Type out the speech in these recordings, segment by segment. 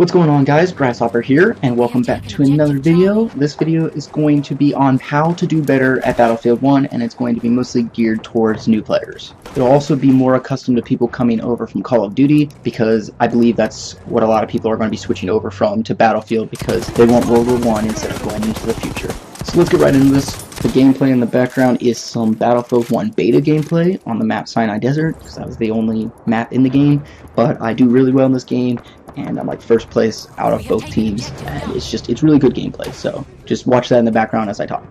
What's going on, guys? Grasshopper here, and welcome back to another video. This video is going to be on how to do better at Battlefield 1, and it's going to be mostly geared towards new players. It'll also be more accustomed to people coming over from Call of Duty, because I believe that's what a lot of people are going to be switching over from to Battlefield, because they want World War I instead of going into the future. So let's get right into this. The gameplay in the background is some Battlefield 1 beta gameplay on the map Sinai Desert, because that was the only map in the game, but I do really well in this game, and I'm like first place out of both teams, and it's really good gameplay, so just watch that in the background as I talk.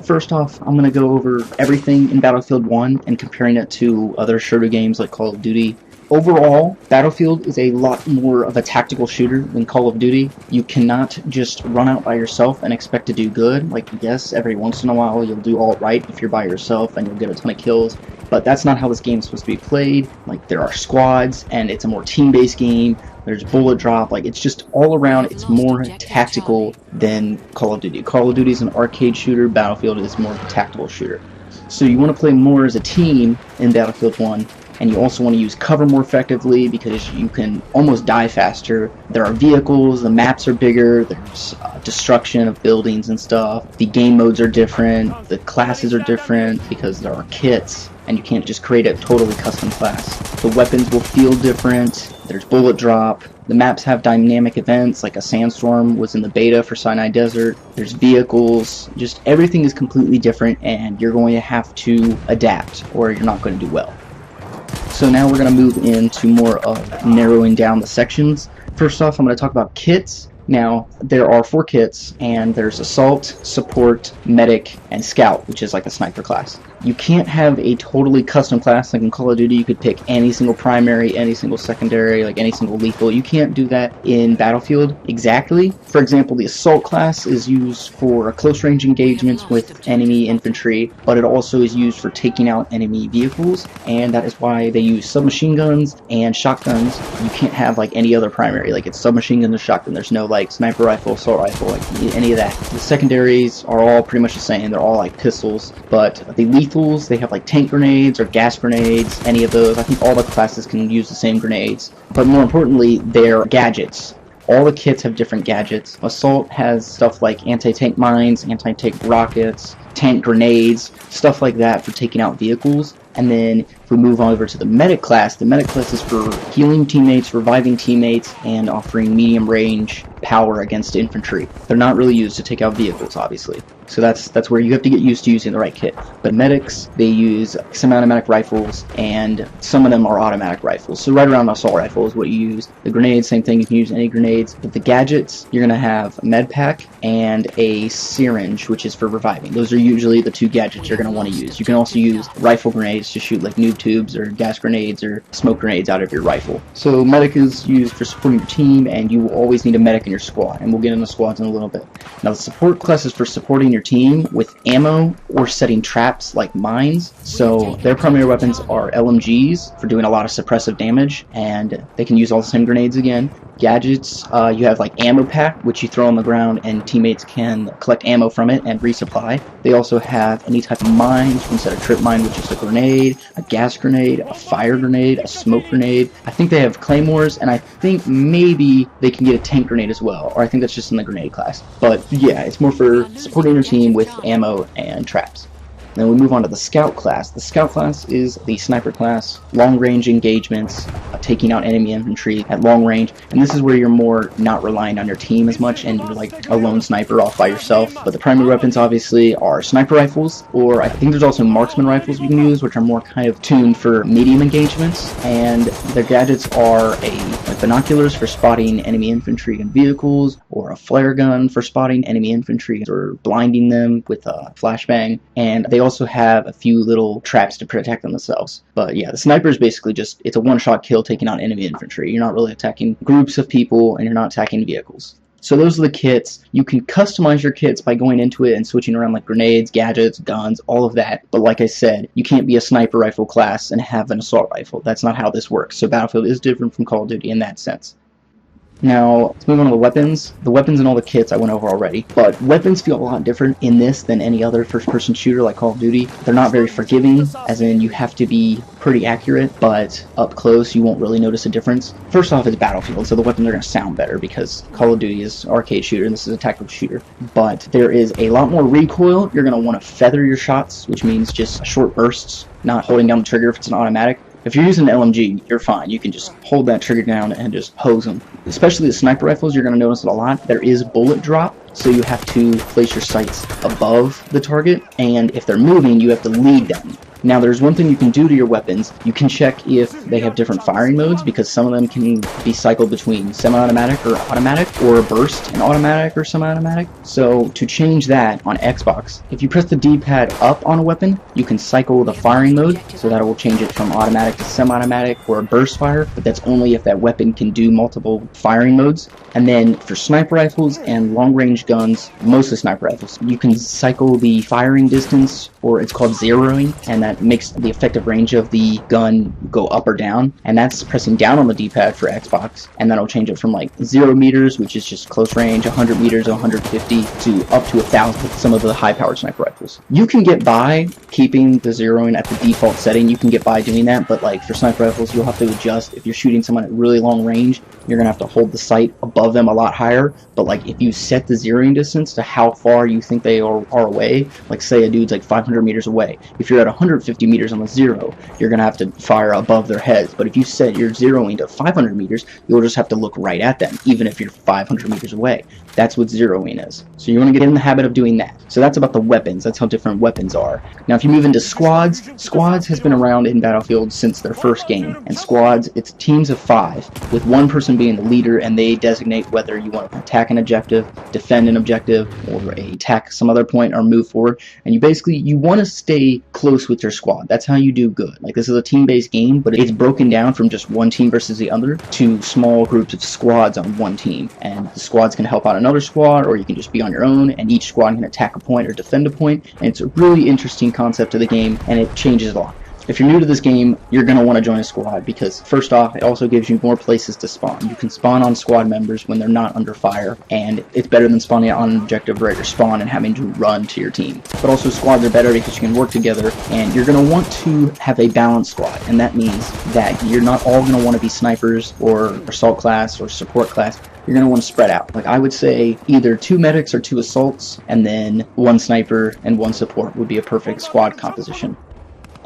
First off, I'm going to go over everything in Battlefield 1 and comparing it to other shooter games like Call of Duty. Overall, Battlefield is a lot more of a tactical shooter than Call of Duty. You cannot just run out by yourself and expect to do good. Like, yes, every once in a while you'll do all right if you're by yourself and you'll get a ton of kills, but that's not how this game is supposed to be played. Like, there are squads, and it's a more team-based game. There's bullet drop. Like, it's just all around, it's more tactical than Call of Duty. Call of Duty is an arcade shooter. Battlefield is more of a tactical shooter. So you want to play more as a team in Battlefield 1, and you also want to use cover more effectively because you can almost die faster. There are vehicles, the maps are bigger, there's destruction of buildings and stuff. The game modes are different, the classes are different because there are kits, and you can't just create a totally custom class. The weapons will feel different, there's bullet drop, the maps have dynamic events, like a sandstorm was in the beta for Sinai Desert, there's vehicles, just everything is completely different, and you're going to have to adapt or you're not going to do well. So now we're going to move into more of narrowing down the sections. First off, I'm going to talk about kits. Now, there are 4 kits, and there's Assault, Support, Medic, and Scout, which is like a sniper class. You can't have a totally custom class. Like in Call of Duty, you could pick any single primary, any single secondary, like any single lethal. You can't do that in Battlefield exactly. For example, the Assault class is used for close-range engagements with enemy infantry, but it also is used for taking out enemy vehicles, and that is why they use submachine guns and shotguns. You can't have like any other primary. Like, it's submachine gun and shotgun. There's no like sniper rifle, assault rifle, like any of that. The secondaries are all pretty much the same. They're all like pistols, but the lethals, they have like tank grenades or gas grenades, any of those. I think all the classes can use the same grenades, but more importantly, they're gadgets. All the kits have different gadgets. Assault has stuff like anti-tank mines, anti-tank rockets, tank grenades, stuff like that for taking out vehicles. And then if we move on over to the Medic class, the Medic class is for healing teammates, reviving teammates, and offering medium range power against infantry. They're not really used to take out vehicles, obviously. So that's where you have to get used to using the right kit. But medics, they use semi-automatic rifles, and some of them are automatic rifles. So right around the assault rifle is what you use. The grenades, same thing, you can use any grenades. But the gadgets, you're going to have a med pack and a syringe, which is for reviving. Those are usually the 2 gadgets you're going to want to use. You can also use rifle grenades to shoot like noob tubes or gas grenades or smoke grenades out of your rifle. So medic is used for supporting your team, and you will always need a medic in your squad, and we'll get into squads in a little bit. Now, the support class is for supporting your team with ammo or setting traps like mines. So their primary weapons are LMGs for doing a lot of suppressive damage, and they can use all the same grenades again. Gadgets, you have like ammo pack, which you throw on the ground and teammates can collect ammo from it and resupply. They also have any type of mines. You can set a trip mine, which is a grenade, a gas grenade, a fire grenade, a smoke grenade. I think they have claymores, and I think maybe they can get a tank grenade as well, or I think that's just in the grenade class. But yeah, it's more for supporting your team with ammo and traps. Then we move on to the Scout class. The Scout class is the sniper class, long-range engagements, taking out enemy infantry at long range, and this is where you're more not relying on your team as much, and you're like a lone sniper off by yourself. But the primary weapons obviously are sniper rifles, or I think there's also marksman rifles you can use, which are more kind of tuned for medium engagements, and their gadgets are like binoculars for spotting enemy infantry and vehicles, or a flare gun for spotting enemy infantry or blinding them with a flashbang, and they also have a few little traps to protect themselves. But yeah, the sniper is basically just, it's a one-shot kill taking out enemy infantry. You're not really attacking groups of people, and you're not attacking vehicles. So those are the kits. You can customize your kits by going into it and switching around like grenades, gadgets, guns, all of that. But like I said, you can't be a sniper rifle class and have an assault rifle. That's not how this works. So Battlefield is different from Call of Duty in that sense. Now, let's move on to the weapons. The weapons and all the kits I went over already, but weapons feel a lot different in this than any other first-person shooter like Call of Duty. They're not very forgiving, as in you have to be pretty accurate, but up close you won't really notice a difference. First off, it's Battlefield, so the weapons are going to sound better because Call of Duty is arcade shooter and this is a tactical shooter. But there is a lot more recoil. You're going to want to feather your shots, which means just short bursts, not holding down the trigger if it's an automatic. If you're using an LMG, you're fine. You can just hold that trigger down and just hose them. Especially the sniper rifles, you're going to notice it a lot. There is bullet drop, so you have to place your sights above the target, and if they're moving, you have to lead them. Now, there's one thing you can do to your weapons. You can check if they have different firing modes, because some of them can be cycled between semi-automatic or automatic, or burst and automatic or semi-automatic. So, to change that on Xbox, if you press the D-pad up on a weapon, you can cycle the firing mode, so that will change it from automatic to semi-automatic or burst fire, but that's only if that weapon can do multiple firing modes. And then, for sniper rifles and long-range guns, mostly sniper rifles, you can cycle the firing distance, or it's called zeroing, and that makes the effective range of the gun go up or down, and that's pressing down on the D-pad for Xbox, and that'll change it from like 0 meters, which is just close range, 100 meters, 150, to up to 1,000 with some of the high-powered sniper rifles. You can get by keeping the zeroing at the default setting, you can get by doing that, but like for sniper rifles, you'll have to adjust. If you're shooting someone at really long range, you're gonna have to hold the sight above them a lot higher, but like if you set the zeroing distance to how far you think they are away, like say a dude's like 500 meters away, if you're at 150 meters on the zero, you're gonna have to fire above their heads, but if you set your zeroing to 500 meters, you'll just have to look right at them, even if you're 500 meters away. That's what zeroing is. So you want to get in the habit of doing that. So that's about the weapons. That's how different weapons are. Now if you move into squads, squads has been around in Battlefield since their first game. And squads, it's teams of 5, with one person being the leader, and they designate whether you want to attack an objective, defend an objective, or attack some other point, or move forward. And you want to stay close with your squad. That's how you do good. Like, this is a team-based game, but it's broken down from just one team versus the other to small groups of squads on one team. And the squads can help out another squad, or you can just be on your own, and each squad can attack a point or defend a point. And it's a really interesting concept of the game, and it changes a lot. If you're new to this game, you're going to want to join a squad because, first off, it also gives you more places to spawn. You can spawn on squad members when they're not under fire, and it's better than spawning on an objective right or spawn and having to run to your team. But also, squads are better because you can work together, and you're going to want to have a balanced squad, and that means that you're not all going to want to be snipers or assault class or support class. You're going to want to spread out. Like, I would say either 2 medics or 2 assaults, and then 1 sniper and 1 support would be a perfect squad composition.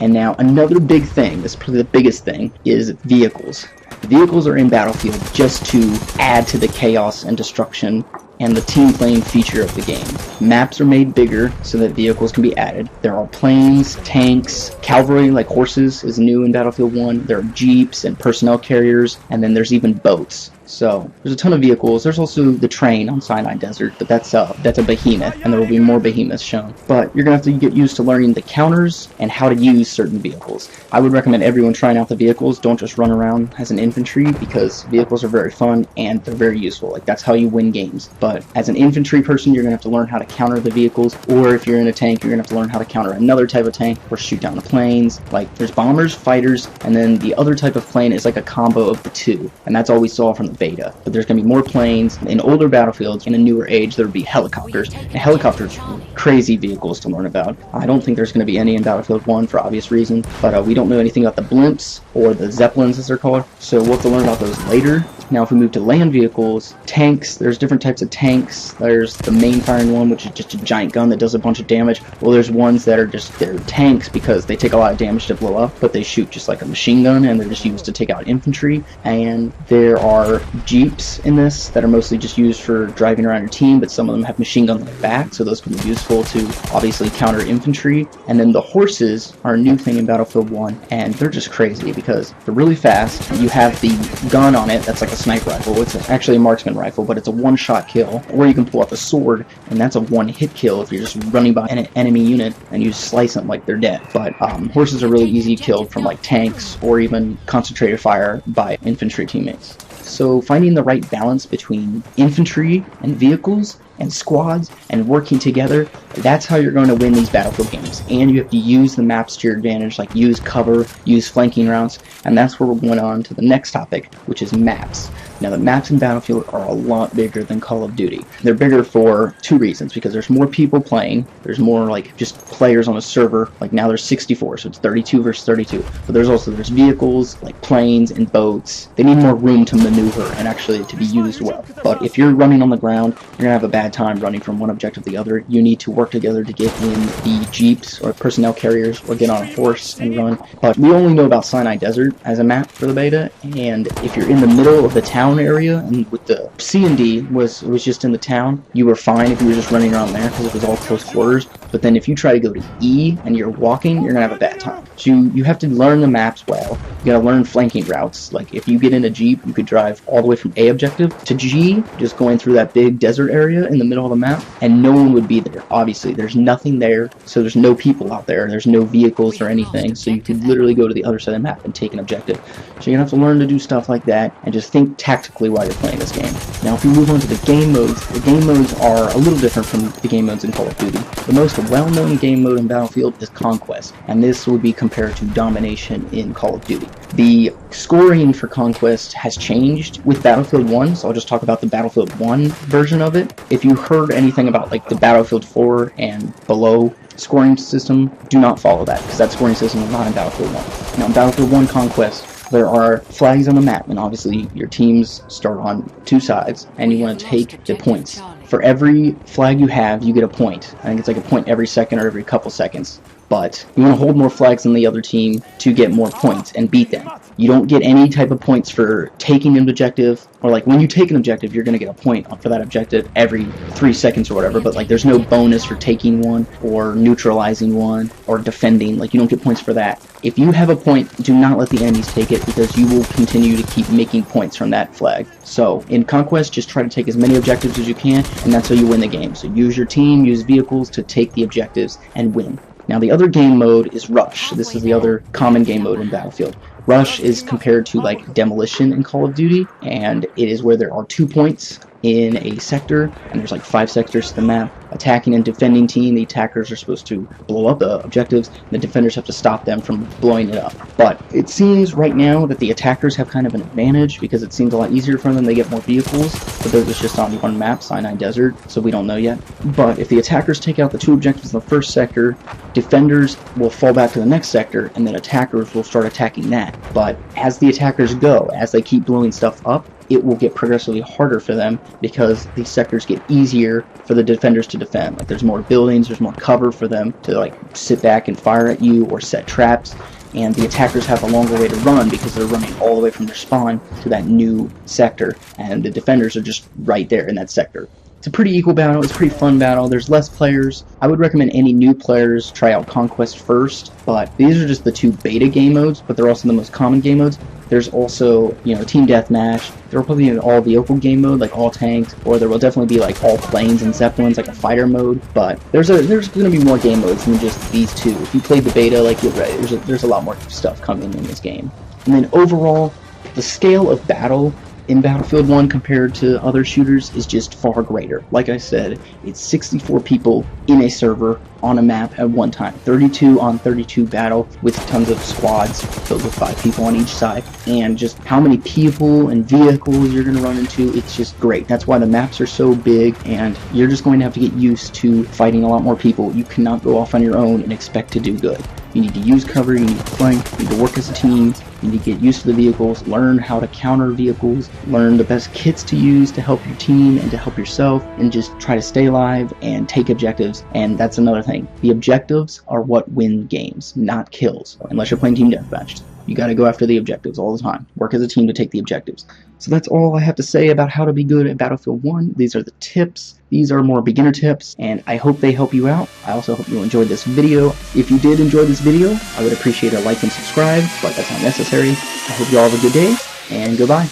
And now another big thing, this is probably the biggest thing, is vehicles. Vehicles are in Battlefield just to add to the chaos and destruction and the team playing feature of the game. Maps are made bigger so that vehicles can be added. There are planes, tanks, cavalry like horses is new in Battlefield 1. There are jeeps and personnel carriers, and then there's even boats. So there's a ton of vehicles. There's also the train on Sinai Desert, but that's a behemoth, and there will be more behemoths shown. But you're gonna have to get used to learning the counters and how to use certain vehicles. I would recommend everyone trying out the vehicles. Don't just run around as an infantry, because vehicles are very fun and they're very useful. Like, that's how you win games. But as an infantry person, you're gonna have to learn how to counter the vehicles, or if you're in a tank, you're gonna have to learn how to counter another type of tank or shoot down the planes. Like, there's bombers, fighters, and then the other type of plane is like a combo of the two, and that's all we saw from the beta. But there's going to be more planes. In older Battlefields, in a newer age, there would be helicopters. And helicopters are crazy vehicles to learn about. I don't think there's going to be any in Battlefield 1 for obvious reasons, but we don't know anything about the blimps, or the zeppelins as they're called, so we'll have to learn about those later. Now if we move to land vehicles, tanks, there's different types of tanks. There's the main firing one, which is just a giant gun that does a bunch of damage. Well, there's ones that are they're tanks because they take a lot of damage to blow up, but they shoot just like a machine gun, and they're just used to take out infantry. And there are jeeps in this that are mostly just used for driving around your team, but some of them have machine guns on their back, so those can be useful to obviously counter infantry. And then the horses are a new thing in Battlefield 1, and they're just crazy because they're really fast. You have the gun on it that's like a sniper rifle. It's actually a marksman rifle, but it's a one-shot kill. Or you can pull out the sword, and that's a one-hit kill if you're just running by an enemy unit and you slice them like they're dead. But horses are really easy killed from like tanks or even concentrated fire by infantry teammates. So finding the right balance between infantry and vehicles and squads and working together, that's how you're going to win these Battlefield games. And you have to use the maps to your advantage, like use cover, use flanking routes, and that's where we're going on to the next topic, which is maps. Now, the maps in Battlefield are a lot bigger than Call of Duty. They're bigger for two reasons, because there's more people playing, there's more like just players on a server, like now there's 64, so it's 32 versus 32, but there's vehicles like planes and boats. They need more room to maneuver and actually to be used well. But if you're running on the ground, you're gonna have a bad time running from one objective to the other. You need to work together to get in the jeeps or personnel carriers or get on a horse and run. But we only know about Sinai Desert as a map for the beta, and if you're in the middle of the town area, and with the C and D was just in the town, you were fine if you were just running around there because it was all close quarters. But then if you try to go to E and you're walking, you're gonna have a bad time. So you have to learn the maps well. You gotta learn flanking routes. Like if you get in a Jeep, you could drive all the way from A objective to G, just going through that big desert area in the middle of the map, and no one would be there. Obviously, there's nothing there, so there's no people out there. There's no vehicles or anything, so you could literally go to the other side of the map and take an objective. So you're gonna have to learn to do stuff like that and just think tactically while you're playing this game. Now, if we move on to the game modes are a little different from the game modes in Call of Duty. The most well-known game mode in Battlefield is Conquest, and this would be compared to Domination in Call of Duty. The scoring for Conquest has changed with Battlefield 1, so I'll just talk about the Battlefield 1 version of it. If you heard anything about like the Battlefield 4 and below scoring system, do not follow that, because that scoring system is not in Battlefield 1. Now, in Battlefield 1 Conquest, there are flags on the map, and obviously your teams start on two sides, and you want to take the points. For every flag you have, you get a point. I think it's like a point every second or every couple seconds. But you want to hold more flags than the other team to get more points and beat them. You don't get any type of points for taking an objective, or like when you take an objective, you're going to get a point for that objective every 3 seconds or whatever, but like there's no bonus for taking one or neutralizing one or defending. Like you don't get points for that. If you have a point, do not let the enemies take it, because you will continue to keep making points from that flag. So in Conquest, just try to take as many objectives as you can, and that's how you win the game. So use your team, use vehicles to take the objectives and win. Now, the other game mode is Rush. This is the other common game mode in Battlefield. Rush is compared to like Demolition in Call of Duty, and it is where there are 2 points in a sector, and there's like 5 sectors to the map. Attacking and defending team, the attackers are supposed to blow up the objectives, and the defenders have to stop them from blowing it up. But it seems right now that the attackers have kind of an advantage, because it seems a lot easier for them. They get more vehicles, but those are just on one map, Sinai Desert, so we don't know yet. But if the attackers take out the 2 objectives in the first sector, defenders will fall back to the next sector, and then attackers will start attacking that. But as the attackers go, as they keep blowing stuff up, it will get progressively harder for them, because these sectors get easier for the defenders to defend. Like there's more buildings, there's more cover for them to like sit back and fire at you or set traps, and the attackers have a longer way to run because they're running all the way from their spawn to that new sector, and the defenders are just right there in that sector. It's a pretty equal battle, it's a pretty fun battle, there's less players. I would recommend any new players try out Conquest first, but these are just the 2 beta game modes, but they're also the most common game modes. There's also, you know, Team Deathmatch. There will probably be an all-vehicle game mode, like all tanks, or there will definitely be like all planes and zeppelins, like a fighter mode. But there's going to be more game modes than just these 2. If you played the beta, like you're right, there's a lot more stuff coming in this game. And then overall, the scale of battle in Battlefield 1 compared to other shooters is just far greater. Like I said, it's 64 people in a server on a map at one time. 32 on 32 battle with tons of squads filled with 5 people on each side. And just how many people and vehicles you're going to run into, it's just great. That's why the maps are so big, and you're just going to have to get used to fighting a lot more people. You cannot go off on your own and expect to do good. You need to use cover, you need to flank, you need to work as a team, you need to get used to the vehicles, learn how to counter vehicles, learn the best kits to use to help your team and to help yourself, and just try to stay alive and take objectives. And that's another thing. The objectives are what win games, not kills, unless you're playing Team Deathmatch. You gotta go after the objectives all the time. Work as a team to take the objectives. So that's all I have to say about how to be good at Battlefield 1. These are the tips. These are more beginner tips, and I hope they help you out. I also hope you enjoyed this video. If you did enjoy this video, I would appreciate a like and subscribe, but that's not necessary. I hope you all have a good day, and goodbye.